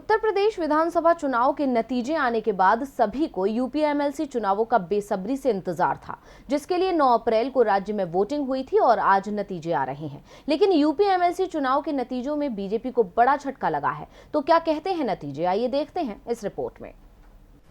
उत्तर प्रदेश विधानसभा चुनाव के नतीजे आने के बाद सभी को यूपी एमएलसी चुनावों का बेसब्री से इंतजार था, जिसके लिए 9 अप्रैल को राज्य में वोटिंग हुई थी और आज नतीजे आ रहे हैं। लेकिन यूपी एमएलसी चुनाव के नतीजों में बीजेपी को बड़ा झटका लगा है। तो क्या कहते हैं नतीजे, आइए देखते हैं इस रिपोर्ट में।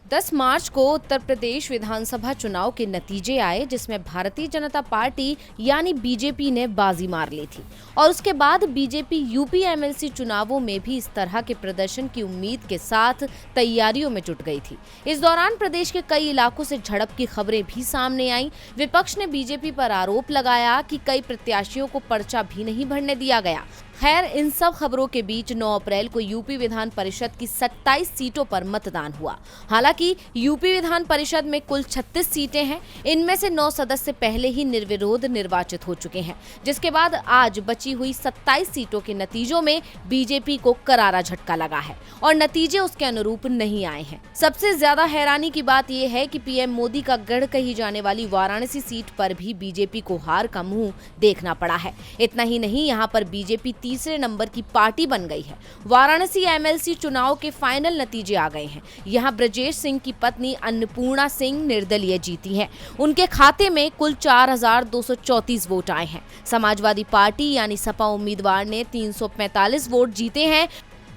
10 मार्च को उत्तर प्रदेश विधानसभा चुनाव के नतीजे आए, जिसमें भारतीय जनता पार्टी यानी बीजेपी ने बाजी मार ली थी और उसके बाद बीजेपी यूपी एमएलसी चुनावों में भी इस तरह के प्रदर्शन की उम्मीद के साथ तैयारियों में जुट गई थी। इस दौरान प्रदेश के कई इलाकों से झड़प की खबरें भी सामने आईं। विपक्ष ने बीजेपी पर आरोप लगाया कि कई प्रत्याशियों को पर्चा भी नहीं भरने दिया गया। खैर, इन सब खबरों के बीच 9 अप्रैल को यूपी विधान परिषद की 27 सीटों पर मतदान हुआ। हालांकि यूपी विधान परिषद में कुल 36 सीटें हैं। इनमें से 9 सदस्य पहले ही निर्विरोध निर्वाचित हो चुके हैं, जिसके बाद आज बची हुई 27 सीटों के नतीजों में बीजेपी को करारा झटका लगा है और नतीजे उसके अनुरूप नहीं आए हैं। सबसे ज्यादा हैरानी की बात यह है कि पीएम मोदी का गढ़ कही जाने वाली वाराणसी सीट पर भी बीजेपी को हार का मुंह देखना पड़ा है। इतना ही नहीं, यहाँ पर बीजेपी तीसरे नंबर की पार्टी बन गई है। वाराणसी एमएलसी चुनाव के फाइनल नतीजे आ गए हैं। यहां ब्रजेश सिंह की पत्नी अन्नपूर्णा सिंह निर्दलीय जीती हैं। उनके खाते में कुल 4234 वोट आए हैं। समाजवादी पार्टी यानी सपा उम्मीदवार ने 345 वोट जीते हैं,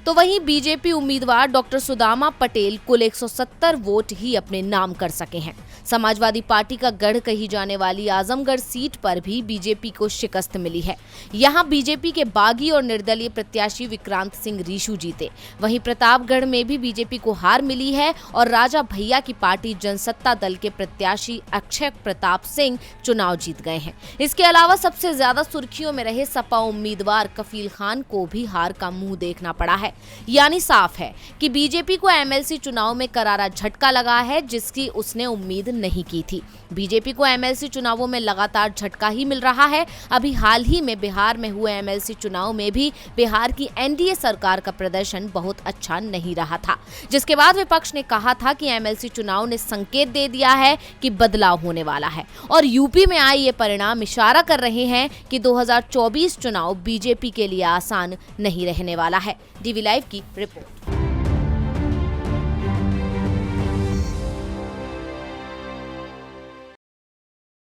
तो वहीं बीजेपी उम्मीदवार डॉक्टर सुदामा पटेल कुल 170 वोट ही अपने नाम कर सके हैं। समाजवादी पार्टी का गढ़ कही जाने वाली आजमगढ़ सीट पर भी बीजेपी को शिकस्त मिली है। यहां बीजेपी के बागी और निर्दलीय प्रत्याशी विक्रांत सिंह रीशू जीते। वहीं प्रतापगढ़ में भी बीजेपी को हार मिली है और राजा भैया की पार्टी जनसत्ता दल के प्रत्याशी अक्षय प्रताप सिंह चुनाव जीत गए हैं। इसके अलावा सबसे ज्यादा सुर्खियों में रहे सपा उम्मीदवार कफील खान को भी हार का मुंह देखना पड़ा है। यानी साफ है कि बीजेपी को एमएलसी चुनाव में करारा झटका लगा है, जिसकी उसने उम्मीद नहीं की थी। बीजेपी को एमएलसी चुनावों में लगातार झटका ही मिल रहा है। अभी हाल ही में बिहार में हुए एमएलसी चुनाव में भी बिहार की एनडीए सरकार का प्रदर्शन बहुत अच्छा नहीं रहा था, जिसके बाद विपक्ष ने कहा था कि एमएलसी चुनाव ने संकेत दे दिया है कि बदलाव होने वाला है और यूपी में आए ये परिणाम इशारा कर रहे हैं कि 2024 चुनाव बीजेपी के लिए आसान नहीं रहने वाला है। डीवी लाइव की रिपोर्ट।